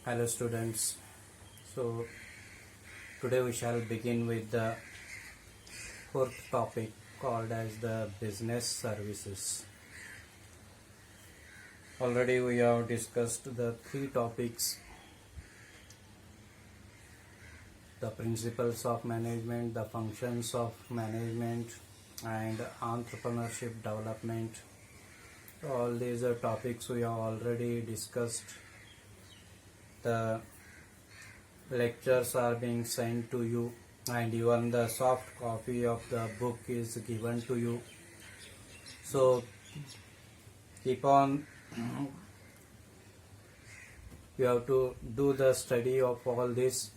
Hello students. So today we shall begin with the fourth topic called as the business services. Already we have discussed the three topics: the principles of management, the functions of management, and entrepreneurship development. All these are topics we have already discussed. The lectures are being sent to you, and even the soft copy of the book is given to you. So keep on, you have to do the study of all this,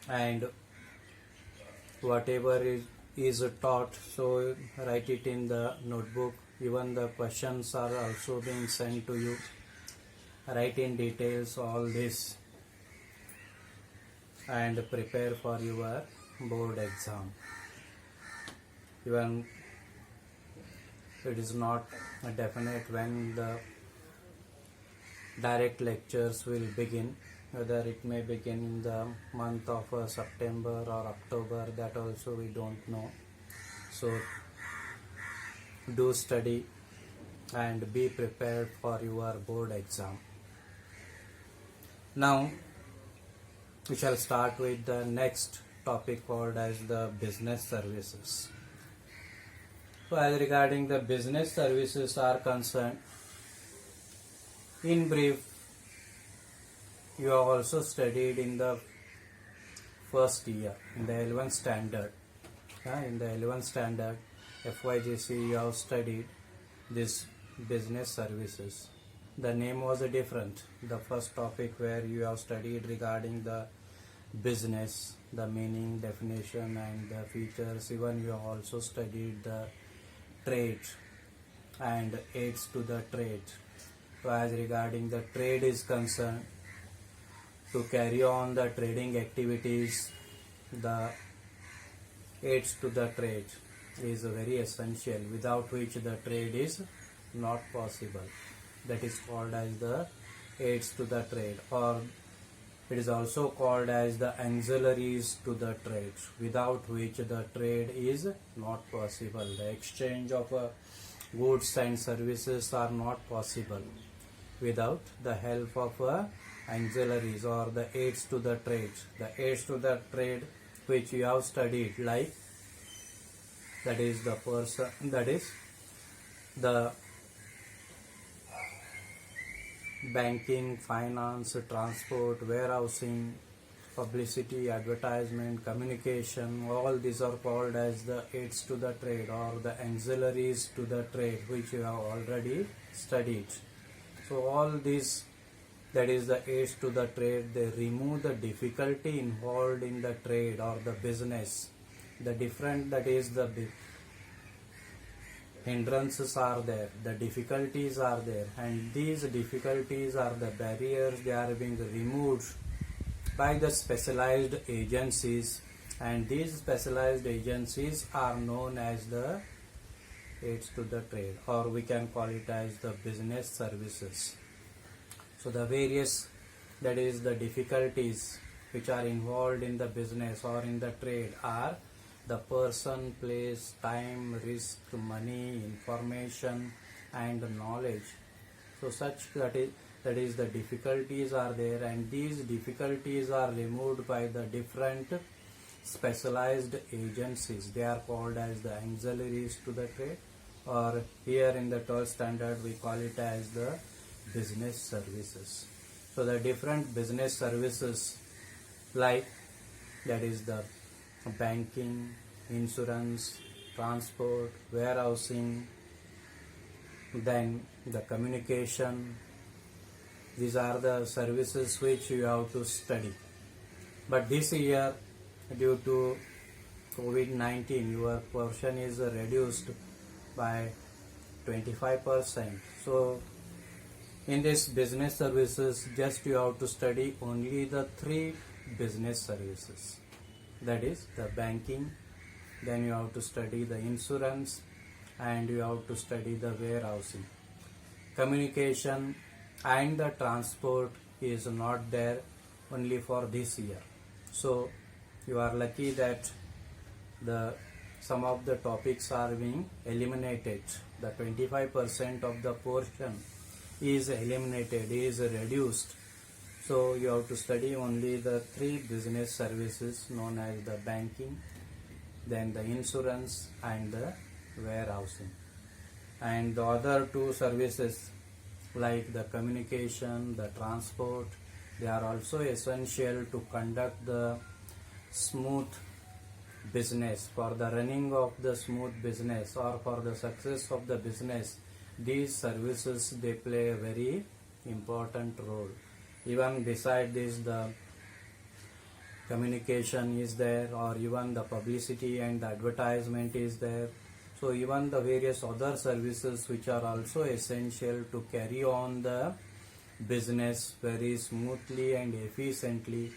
and whatever is taught, so write it in the notebook. Even the questions are also being sent to you. Write in details all this and prepare for your board exam. Even it is not definite when the direct lectures will begin, whether it may begin in the month of September or October, that also we don't know. So do study and be prepared for your board exam. Now we shall start with the next topic called as the business services. So as regarding the business services are concerned, in brief, you have also studied in the first year, in the 11th standard. In the 11th standard, FYGC, you have studied this business services. The name was different. The first topic where you have studied regarding the business, the meaning, definition and the features. Even you have also studied the trade and aids to the trade. So as regarding the trade is concerned, to carry on the trading activities, the aids to the trade is very essential, without which the trade is not possible. That is called as the aids to the trade, or it is also called as the auxiliaries to the trade, without which the trade is not possible. The exchange of goods and services are not possible without the help of auxiliaries or the aids to the trade. The aids to the trade which you have studied, like that is the person, that is the banking, finance, transport, warehousing, publicity, advertisement, communication, all these are called as the aids to the trade or the auxiliaries to the trade, which you have already studied. So all these, that is the aids to the trade, they remove the difficulty involved in the trade or the business. The different, that is the hindrances are there, the difficulties are there, and these difficulties are the barriers. They are being removed by the specialized agencies, and these specialized agencies are known as the aids to the trade, or we can call it as the business services. So the various, that is the difficulties which are involved in the business or in the trade are the person, place, time, risk, money, information and knowledge. So such, that is the difficulties are there, and these difficulties are removed by the different specialized agencies. They are called as the auxiliaries to the trade, or here in the 12th standard we call it as the business services. So the different business services, like that is the banking, insurance, transport, warehousing, then the communication. These are the services which you have to study. But this year, due to COVID-19, your portion is reduced by 25%. So in this business services, just you have to study only the three business services. That is the banking, then you have to study the insurance, and you have to study the warehousing. Communication and the transport is not there only for this year. So you are lucky that some of the topics are being eliminated. The 25% of the portion is eliminated, is reduced. So you have to study only the 3 business services known as the banking, then the insurance and the warehousing. And the other 2 services like the communication, the transport, they are also essential to conduct the smooth business. For the running of the smooth business or for the success of the business, these services, they play a very important role. Even beside this, the communication is there, or even the publicity and the advertisement is there. So even the various other services which are also essential to carry on the business very smoothly and efficiently,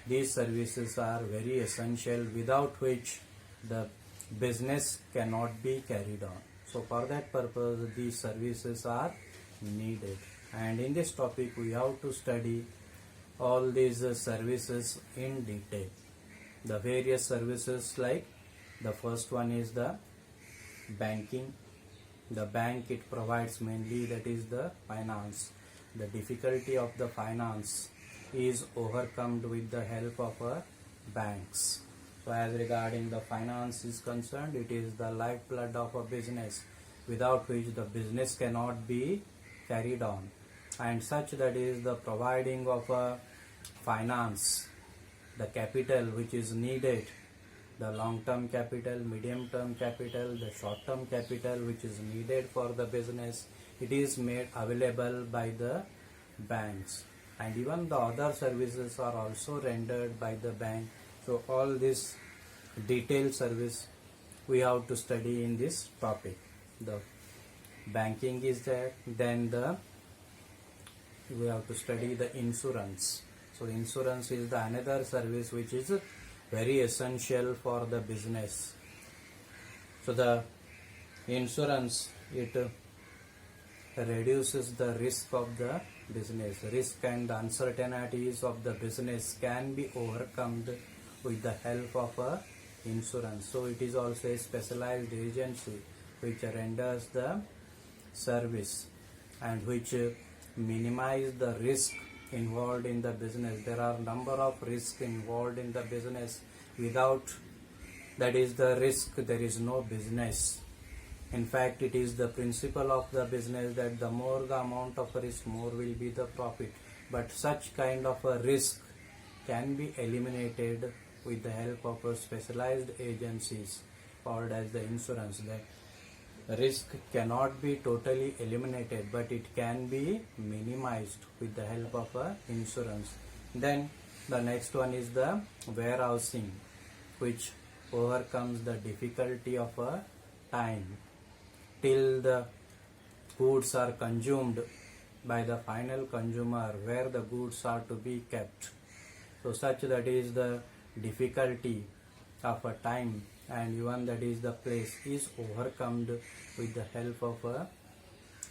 these services are very essential, without which the business cannot be carried on. So for that purpose, these services are needed. And in this topic, we have to study all these services in detail. The various services, like the first one is the banking. The bank, it provides mainly, that is the finance. The difficulty of the finance is overcome with the help of banks. So as regarding the finance is concerned, it is the lifeblood of a business, without which the business cannot be carried on. And such, that is the providing of a finance, the capital which is needed, the long-term capital, medium-term capital, the short-term capital which is needed for the business, it is made available by the banks. And even the other services are also rendered by the bank. So all this detailed service we have to study in this topic. The banking is there, then we have to study the insurance. So insurance is the another service which is very essential for the business. So the insurance, it reduces the risk of the business. Risk and uncertainties of the business can be overcome with the help of a insurance. So it is also a specialized agency which renders the service and which minimize the risk involved in the business. There are number of risks involved in the business. Without, that is the risk, there is no business. In fact, it is the principle of the business that the more the amount of risk, more will be the profit. But such kind of a risk can be eliminated with the help of specialized agencies called as the insurance. The risk cannot be totally eliminated, but it can be minimized with the help of insurance. Then the next one is the warehousing, which overcomes the difficulty of time till the goods are consumed by the final consumer, where the goods are to be kept. So such, that is the difficulty of a time, and even that is the place, is overcome with the help of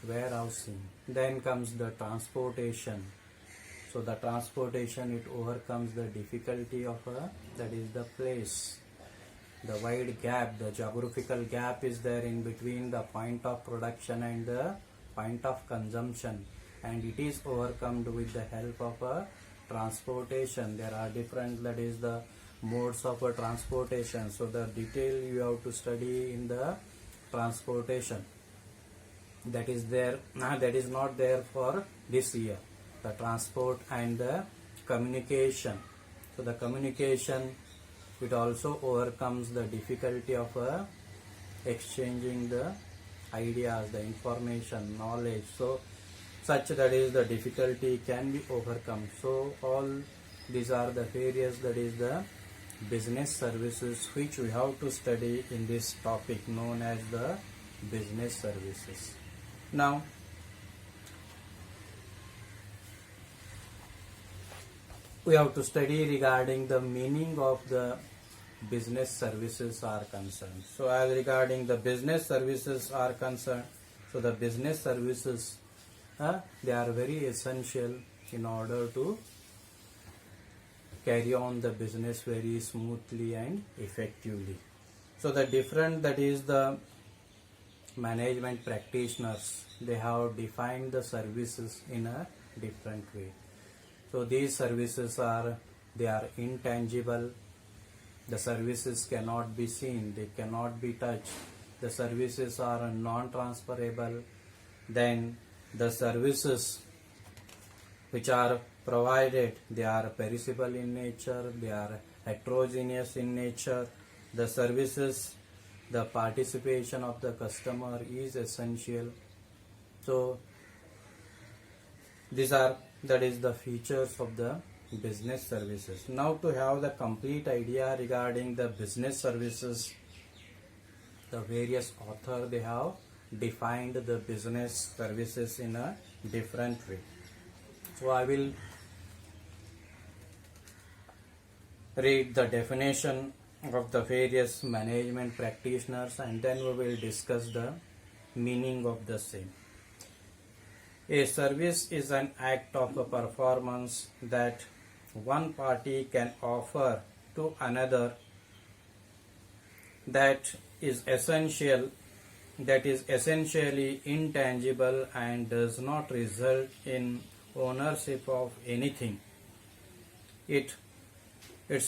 warehousing. Then comes the transportation. So the transportation, it overcomes the difficulty of that is the place. The wide gap, the geographical gap is there in between the point of production and the point of consumption, and it is overcome with the help of transportation. There are different, that is the modes of transportation. So the detail you have to study in the transportation, that is there, that is not there for this year. The transport and the communication. So the communication, it also overcomes the difficulty of exchanging the ideas, the information, knowledge. So such, that is the difficulty can be overcome. So all these are the various, that is the business services which we have to study in this topic known as the business services. Now we have to study regarding the meaning of the business services are concerned. So as regarding the business services are concerned, so the business services, they are very essential in order to carry on the business very smoothly and effectively. So the different, that is the management practitioners, they have defined the services in a different way. So these services are, they are intangible. The services cannot be seen, they cannot be touched. The services are non-transferable. Then the services which are provided, they are perishable in nature, they are heterogeneous in nature. The services, the participation of the customer is essential. So these are, that is the features of the business services. Now to have the complete idea regarding the business services, the various authors, they have defined the business services in a different way. So I will read the definition of the various management practitioners and then we will discuss the meaning of the same. A service is an act of a performance that one party can offer to another that is essentially intangible and does not result in ownership of anything. Its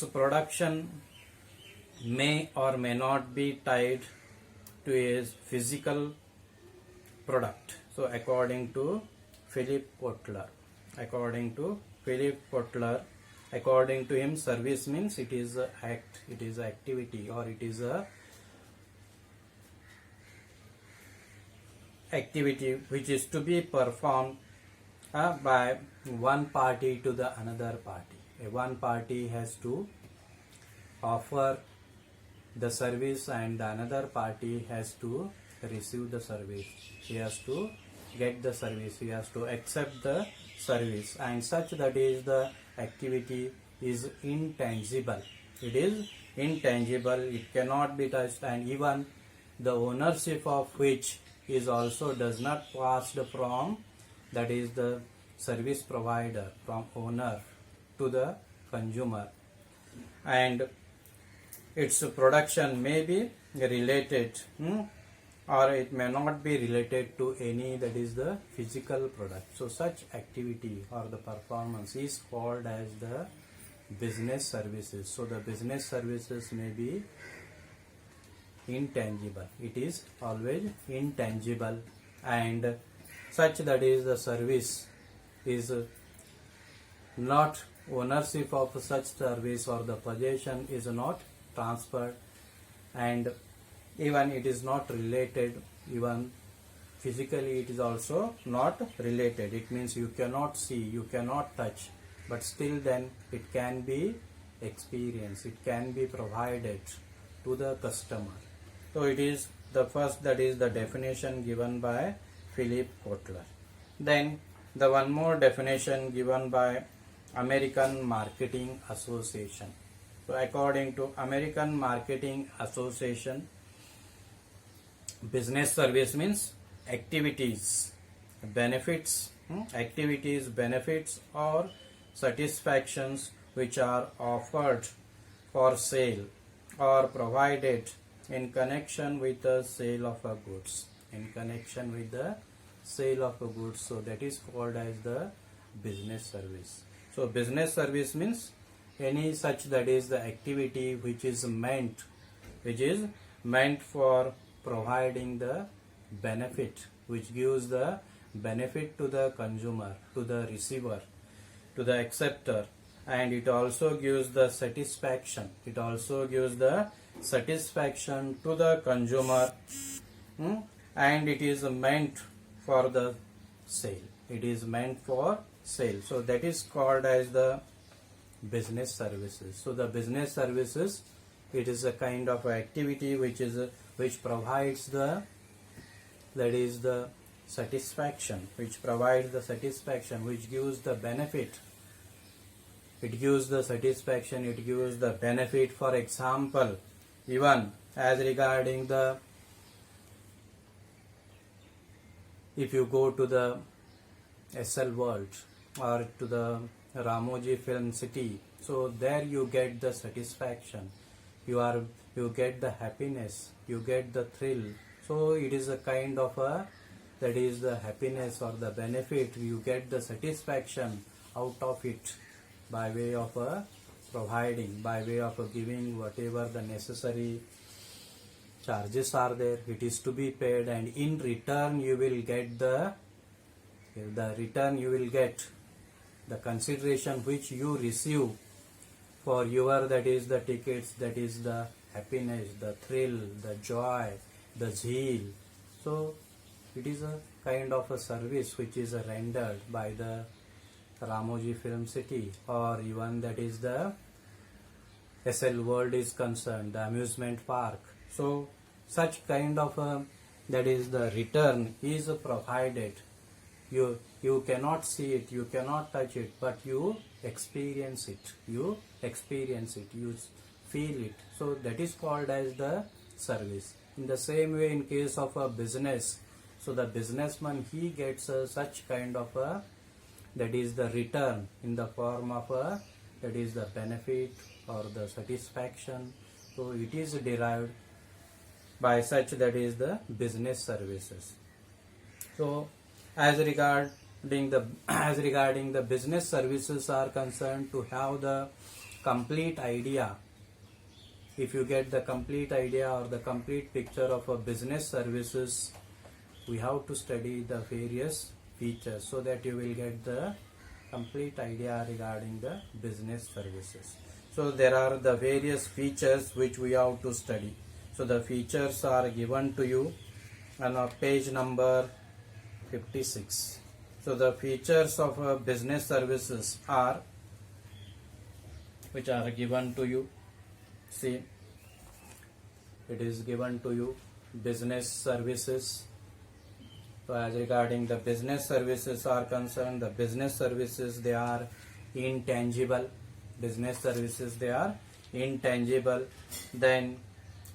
production may or may not be tied to a physical product. So according to Philip Kotler, according to him, service means it is a act, it is activity, or it is a activity which is to be performed by one party to the another party. One party has to offer the service and the another party has to receive the service. He has to get the service, he has to accept the service, and such that is the activity is intangible. It is intangible, it cannot be touched, and even the ownership of which is also does not pass from, that is the service provider, from owner to the consumer, and its production may be related or it may not be related to any, that is the physical product. So such activity or the performance is called as the business services. So the business services may be intangible, it is always intangible, and such that is the service is not ownership of such service or the possession is not transferred, and even it is not related, even physically it is also not related. It means you cannot see, you cannot touch, but still then it can be experienced, it can be provided to the customer. So it is the first, that is the definition given by Philip Kotler. Then the one more definition given by American Marketing Association. So according to American Marketing Association, business service means activities, benefits, or satisfactions which are offered for sale or provided in connection with the sale of a goods. So that is called as the business service. So business service means any such, that is the activity which is meant for providing the benefit, which gives the benefit to the consumer, to the receiver, to the acceptor, and it also gives the satisfaction. It also gives the satisfaction to the consumer, and it is meant for the sale. It is meant for sale. So that is called as the business services. So the business services, it is a kind of activity which provides the, that is the satisfaction, which provides the satisfaction, which gives the benefit. It gives the satisfaction, it gives the benefit. For example, even as regarding the, if you go to the SL World or to the Ramoji Film City, so there you get the satisfaction, you get the happiness, you get the thrill. So it is a kind of a, that is the happiness or the benefit, you get the satisfaction out of it by way of providing, by way of giving whatever the necessary charges are there, it is to be paid, and in return you will get the consideration which you receive for your, that is the tickets, that is the happiness, the thrill, the joy, the zeal. So it is a kind of a service which is rendered by the Ramoji Film City, or even that is the SL World is concerned, the amusement park. So such kind of that is the return is provided. You cannot see it, you cannot touch it, but you experience it, you feel it. So that is called as the service. In the same way, in case of a business, so the businessman, he gets such kind of a, that is the return in the form of a, that is the benefit or the satisfaction. So it is derived by such, that is the business services. So as regarding the business services are concerned, to have the complete idea, if you get the complete idea or the complete picture of a business services, we have to study the various features so that you will get the complete idea regarding the business services. So there are the various features which we have to study. So the features are given to you on page number 56. So the features of business services are, which are given to you. See, it is given to you, business services. So as regarding the business services are concerned, the business services, they are intangible. Business services, they are intangible. Then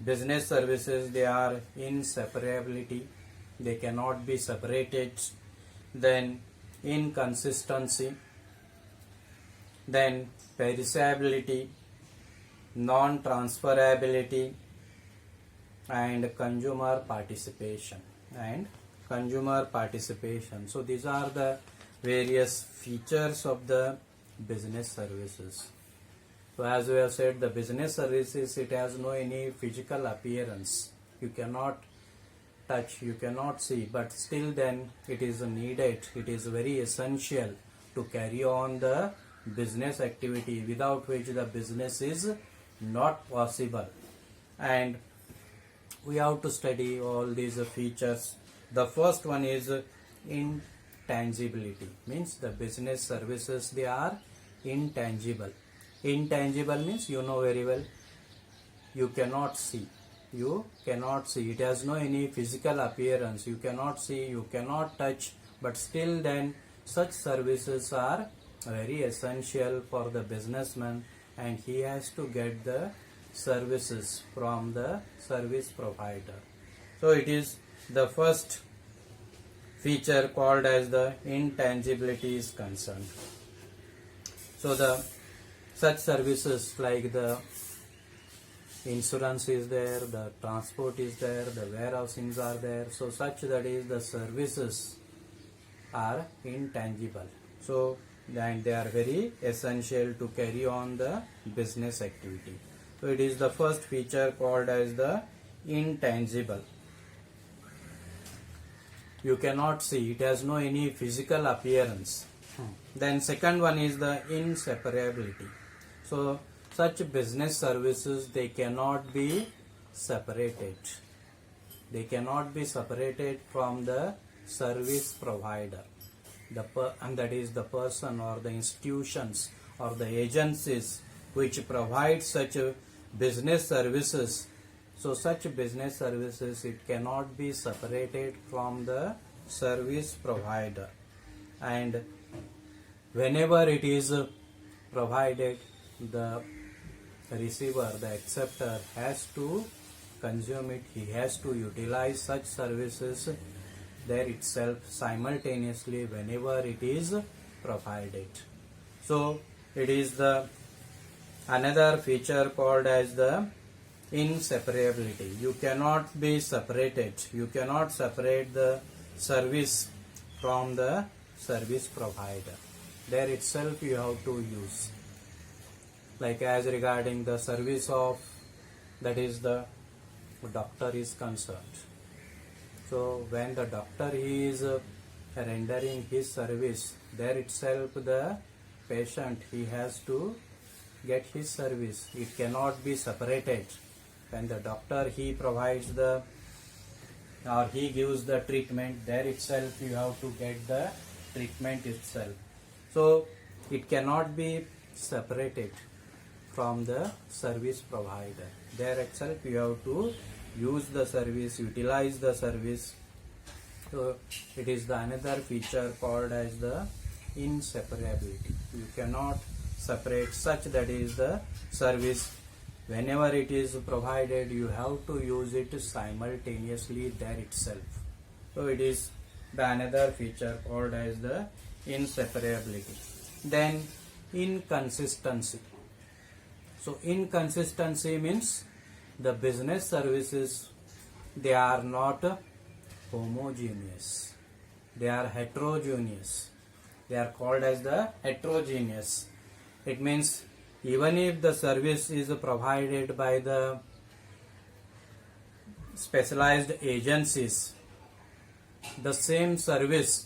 business services, they are inseparability, they cannot be separated. Then inconsistency, then perishability, non-transferability, and consumer participation. So these are the various features of the business services. So as we have said, the business services, it has no any physical appearance. You cannot touch, you cannot see, but still then it is needed, it is very essential to carry on the business activity, without which the business is not possible. And we have to study all these features. The first one is intangibility, means the business services, they are intangible. Intangible means, you know very well, you cannot see, it has no any physical appearance, you cannot see, you cannot touch, but still then such services are very essential for the businessman, and he has to get the services from the service provider. So it is the first feature called as the intangibility is concerned. So the such services like the insurance is there, the transport is there, the warehousings are there. So such, that is the services are intangible. So and they are very essential to carry on the business activity. So it is the first feature called as the intangible. You cannot see, it has no any physical appearance. Then second one is the inseparability. So such business services, they cannot be separated. They cannot be separated from the service provider. And that is the person or the institutions or the agencies which provide such business services. So such business services, it cannot be separated from the service provider. And whenever it is provided, the receiver, the acceptor has to consume it, he has to utilize such services. there itself simultaneously whenever it is provided. So it is the another feature called as the inseparability. You cannot be separated. You cannot separate the service from the service provider. There itself you have to use. Like as regarding the service of, that is the doctor is concerned. So when the doctor is rendering his service, there itself the patient, he has to get his service. It cannot be separated. When the doctor, he provides the, or he gives the treatment, there itself you have to get the treatment itself. So it cannot be separated from the service provider. There itself you have to use the service, utilize the service. So it is the another feature called as the inseparability. You cannot separate such, that is the service. Whenever it is provided, you have to use it simultaneously there itself. So it is the another feature called as the inseparability. Then inconsistency. So inconsistency means the business services, they are not homogeneous. They are heterogeneous. They are called as the heterogeneous. It means even if the service is provided by the specialized agencies, the same service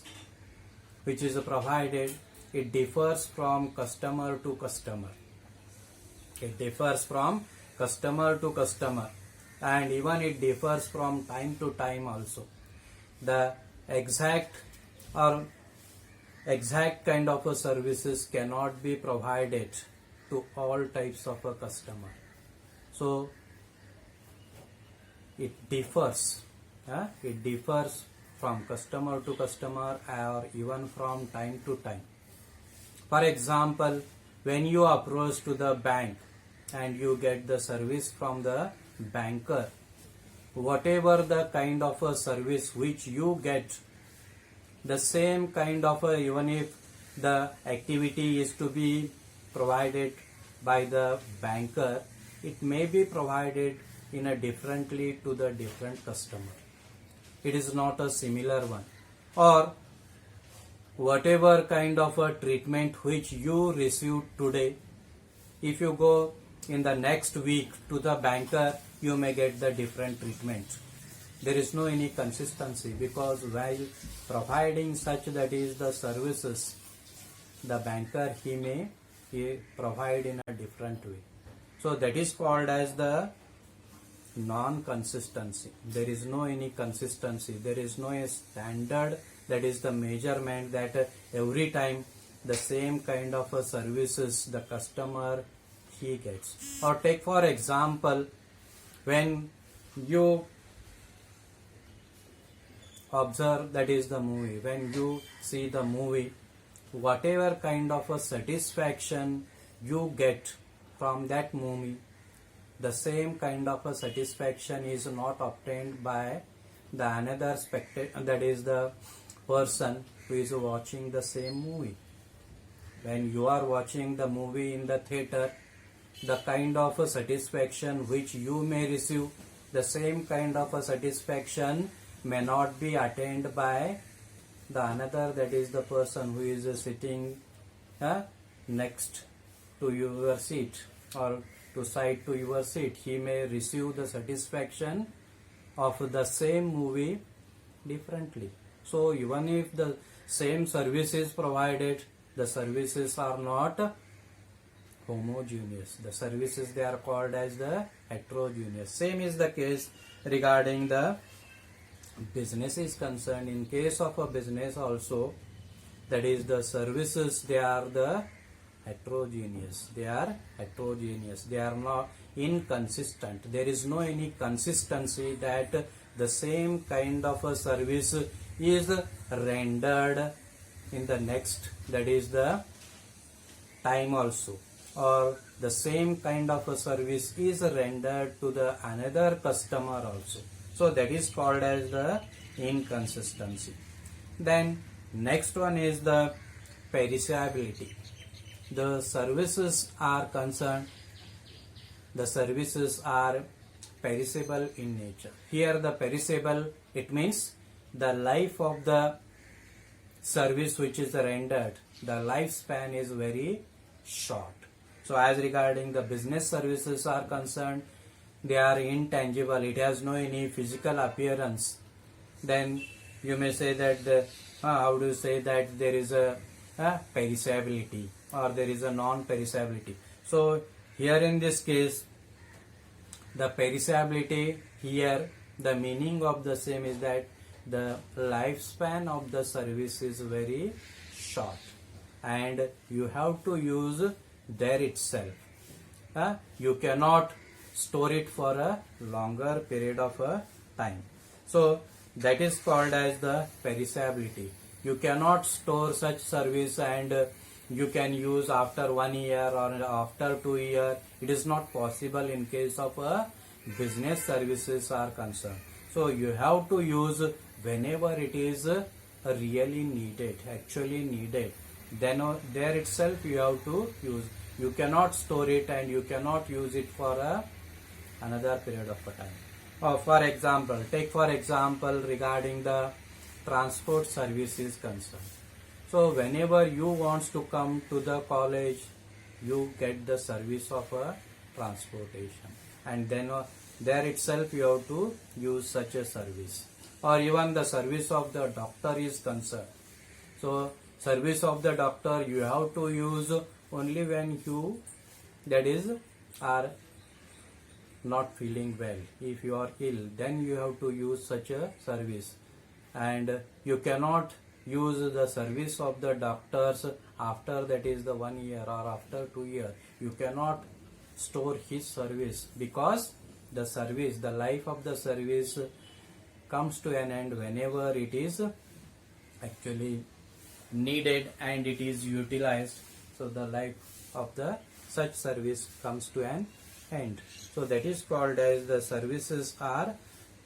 which is provided, it differs from customer to customer. It differs from customer to customer, and even it differs from time to time also. The exact kind of a services cannot be provided to all types of a customer. So it differs. It differs from customer to customer, or even from time to time. For example, when you approach to the bank and you get the service from the banker, whatever the kind of a service which you get, the same kind of a, even if the activity is to be provided by the banker, it may be provided in a differently to the different customer. It is not a similar one. Or whatever kind of a treatment which you received today, if you go in the next week to the banker, you may get the different treatment. There is no any consistency, because while providing such, that is the services, the banker, he may provide in a different way. So that is called as the non-consistency. There is no any consistency. There is no a standard, that is the measurement, that every time the same kind of a services the customer he gets. Or take for example, when you observe, that is the movie, when you see the movie, whatever kind of a satisfaction you get from that movie, the same kind of a satisfaction is not obtained by the another spectator, that is the person who is watching the same movie. When you are watching the movie in the theater, the kind of a satisfaction which you may receive, the same kind of a satisfaction may not be attained by the another, that is the person who is sitting next to your seat, or to side to your seat. He may receive the satisfaction of the same movie differently. So even if the same service is provided, the services are not homogeneous. The services, they are called as the heterogeneous. Same is the case regarding the business is concerned. In case of a business also, that is the services, they are the heterogeneous. They are heterogeneous. They are not inconsistent. There is no any consistency that the same kind of a service is rendered in the next, that is the time also, or the same kind of a service is rendered to the another customer also. So that is called as the inconsistency. Then next one is the perishability. The services are concerned, the services are perishable in nature. Here the perishable, it means the life of the service which is rendered, the lifespan is very short. So as regarding the business services are concerned, they are intangible, it has no any physical appearance. Then you may say that how do you say that there is a perishability or there is a non-perishability. So here in this case, the perishability here, the meaning of the same is that the lifespan of the service is very short and you have to use there itself. You cannot store it for a longer period of time. So that is called as the perishability. You cannot store such service and you can use after 1 year or after 2 years. It is not possible in case of business services are concerned. So you have to use whenever it is really needed, actually needed. Then there itself you have to use. You cannot store it and you cannot use it for another period of time. For example, take for example regarding the transport service is concerned. So whenever you want to come to the college, you get the service of transportation, and then there itself you have to use such a service. Or even the service of the doctor is concerned. So service of the doctor you have to use only when you, that is, are not feeling well. If you are ill, then you have to use such a service, and you cannot use the service of the doctors after, that is, the 1 year or after 2 years. You cannot store his service because the service, the life of the service comes to an end whenever it is actually needed and it is utilized. So the life of the such service comes to an end. So that is called as the services are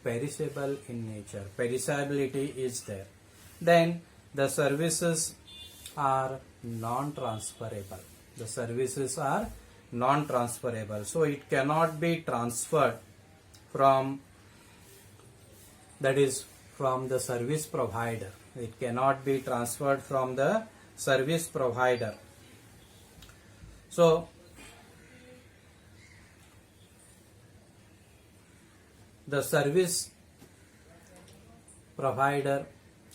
perishable in nature. Perishability is there. Then the services are non-transferable. The services are non-transferable. So it cannot be transferred from, that is, from the service provider. It cannot be transferred from the service provider. So the service provider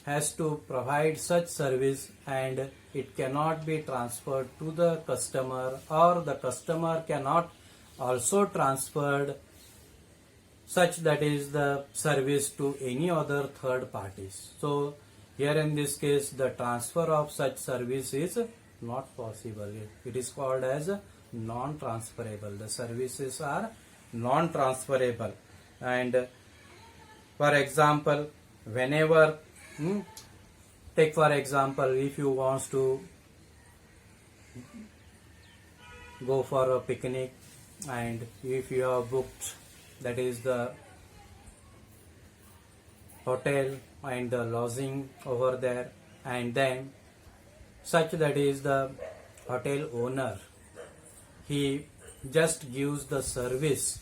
has to provide such service and it cannot be transferred to the customer, or the customer cannot also transferred such, that is, the service to any other third parties. So here in this case the transfer of such service is not possible. It is called as non-transferable. The services are non-transferable. And for example, whenever take for example, if you want to go for a picnic and if you have booked, that is, the hotel and the lodging over there, and then such, that is, the hotel owner, he just gives the service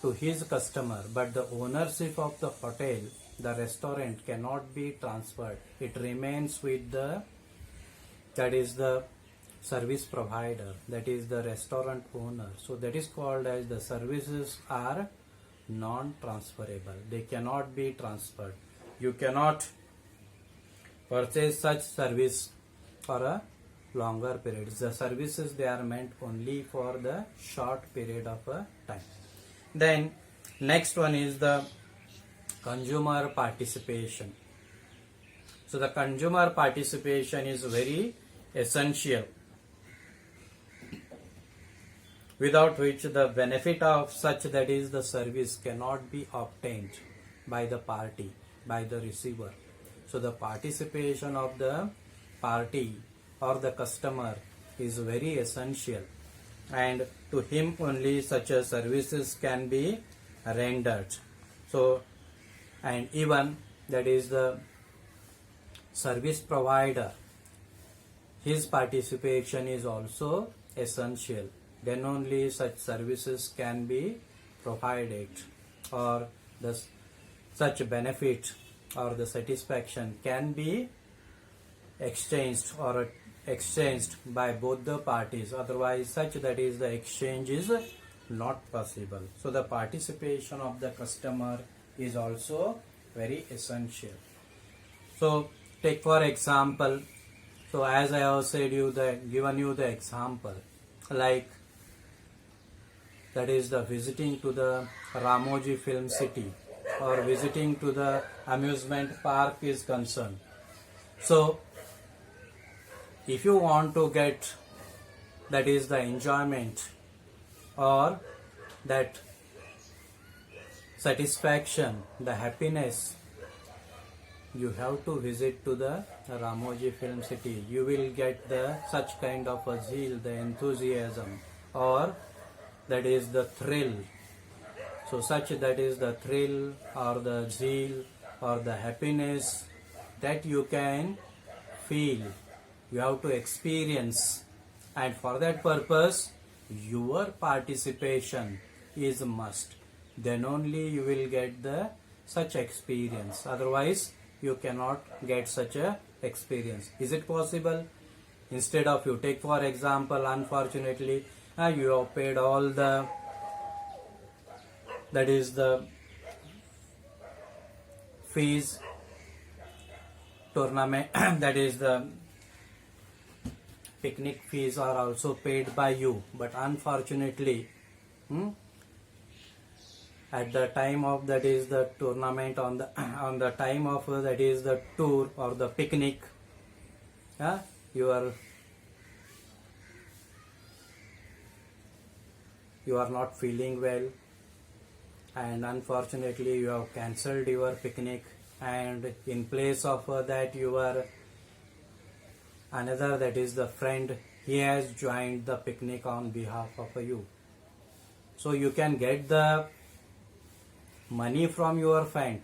to his customer, but the ownership of the hotel, the restaurant, cannot be transferred. It remains with the, that is, the service provider, that is, the restaurant owner. So that is called as the services are non-transferable. They cannot be transferred. You cannot purchase such service for a longer period. The services, they are meant only for the short period of time. Then next one is the consumer participation. So the consumer participation is very essential, without which the benefit of such, that is, the service, cannot be obtained by the party, by the receiver. So the participation of the party or the customer is very essential, and to him only such a services can be rendered. So, and even that is the service provider, his participation is also essential. Then only such services can be provided, or the such benefit or the satisfaction can be exchanged by both the parties. Otherwise, such that is the exchange is not possible. So the participation of the customer is also very essential. So take for example, so as I have said given you the example, like that is the visiting to the Ramoji Film City or visiting to the amusement park is concerned. So if you want to get that is the enjoyment or that satisfaction, the happiness, you have to visit to the Ramoji Film City. You will get the such kind of a zeal, the enthusiasm, or that is the thrill. So such that is the thrill or the zeal or the happiness that you can feel, you have to experience, and for that purpose your participation is a must. Then only you will get the such experience. Otherwise you cannot get such a experience. Is it possible? Instead of, you take for example, unfortunately you have paid all the that is the fees, tournament that is the picnic fees are also paid by you, but unfortunately at the time of that is the tournament, on the time of that is the tour or the picnic, you are not feeling well, and unfortunately you have cancelled your picnic, and in place of that your another that is the friend, he has joined the picnic on behalf of you. So you can get the money from your friend,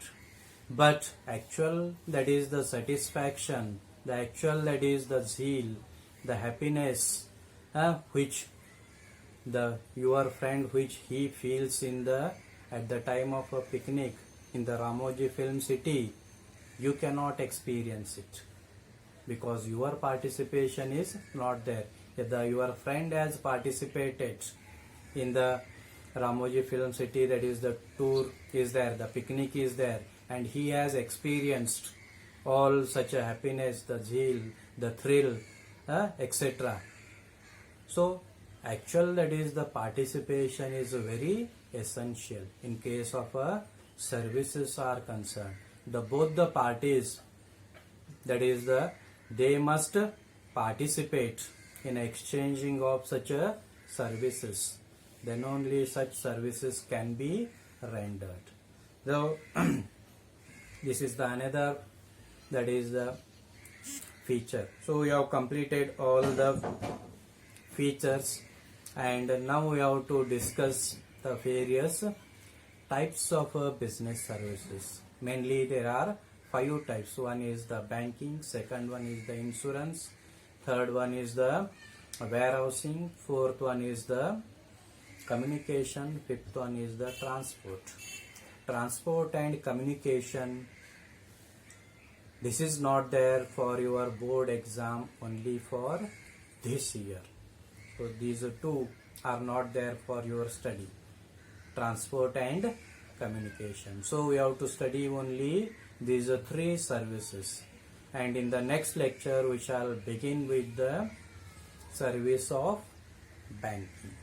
but actual that is the satisfaction, the actual that is the zeal, the happiness which your friend which he feels at the time of a picnic in the Ramoji Film City, you cannot experience it because your participation is not there. If your friend has participated in the Ramoji Film City, that is the tour is there, the picnic is there, and he has experienced all such a happiness, the zeal, the thrill, etc. So actual that is the participation is very essential in case of services are concerned. Both the parties, that is they must participate in exchanging of such services. Then only such services can be rendered. So this is the another that is the feature. So we have completed all the features, and now we have to discuss the various types of business services. Mainly there are 5 types. One is the banking, second one is the insurance, third one is the warehousing, fourth one is the communication, fifth one is the transport and communication. This is not there for your board exam, only for this year. So these 2 are not there for your study, transport and communication. So we have to study only these 3 services, and in the next lecture we shall begin with the service of banking.